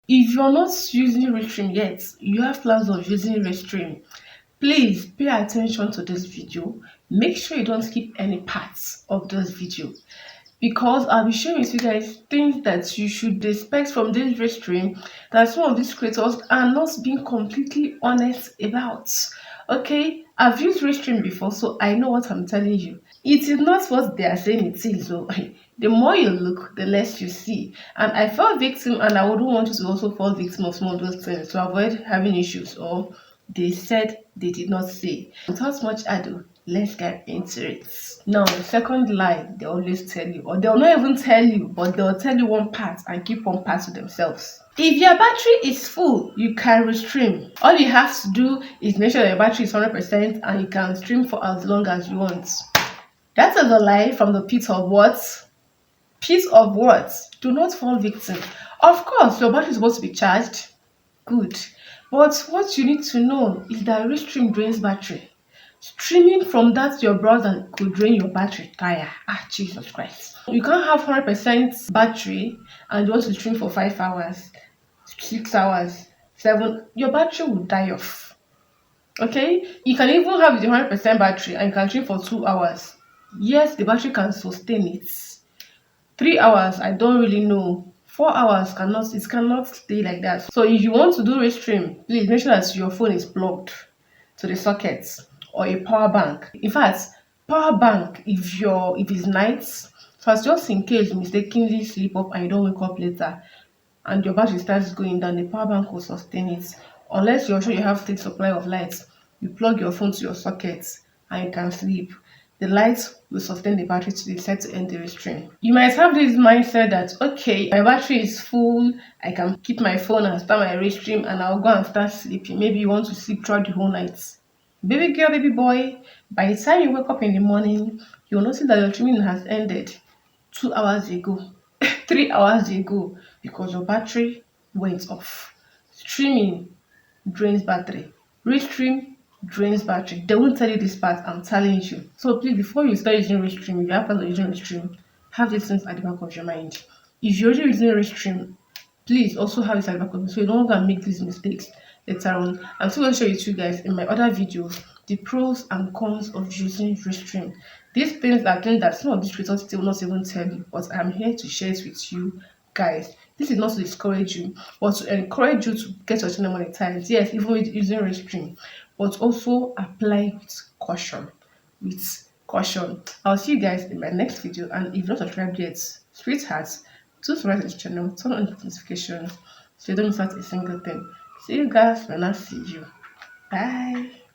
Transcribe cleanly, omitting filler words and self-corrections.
If you're not using Restream yet, you have plans of using Restream, please pay attention to this video. Make sure you don't skip any parts of this video, because I'll be sharing with you guys things that you should expect from this Restream that some of these creators are not being completely honest about. Okay, I've used Restream before, so I know what I'm telling you. It is not what they are saying it is. So the more you look, the less you see. And I fell victim, and I wouldn't want you to also fall victim of some of those things to avoid having issues, or they said they did not say. Without much ado, let's get into it. Now, the second lie they always tell you, or they'll not even tell you, but they'll tell you one part and keep one part to themselves. If your battery is full, you can restream. All you have to do is make sure that your battery is 100% and you can stream for as long as you want. That is a lie from the pit of what? Pit of what? Do not fall victim. Of course, your battery is supposed to be charged. Good. But what you need to know is that Restream drains battery. Streaming from that your browser could drain your battery tire. Jesus Christ. You can't have 100% battery and you want to stream for 5 hours, 6 hours, 7. Your battery will die off. Okay? You can even have the 100% battery and you can stream for 2 hours. Yes, the battery can sustain it. 3 hours, I don't really know. 4 hours cannot stay like that. So if you want to do Restream, please make sure that your phone is plugged to the socket or a power bank. In fact, power bank if it's night, first, just in case you mistakenly sleep up and you don't wake up later and your battery starts going down, the power bank will sustain it. Unless you're sure you have steady supply of light, you plug your phone to your socket and you can sleep. The light will sustain the battery to decide to end the Restream. You might have this mindset that, okay, my battery is full, I can keep my phone and start my Restream and I'll go and start sleeping. Maybe you want to sleep throughout the whole night. Baby girl, baby boy, by the time you wake up in the morning, you'll notice that your streaming has ended 2 hours ago, 3 hours ago, because your battery went off. Streaming drains battery. Restream drains battery. They won't tell you this part, I'm telling you. So please, before you start using Restream, if you have plans of using Restream, have these things at the back of your mind. If you're already using Restream, please also have this at the back of you so you don't go and make these mistakes later on. I'm still going to show you two guys in my other videos the pros and cons of using Restream. These things are things that some of these creators still not even tell you, but I'm here to share it with you guys. This is not to discourage you, but to encourage you to get your channel monetized. Yes, even with using Restream, but also apply with caution. With caution. I'll see you guys in my next video, and if you're not subscribed yet, sweethearts, do subscribe to the channel, turn on notifications so you don't miss out a single thing. See you guys when I see you. Bye.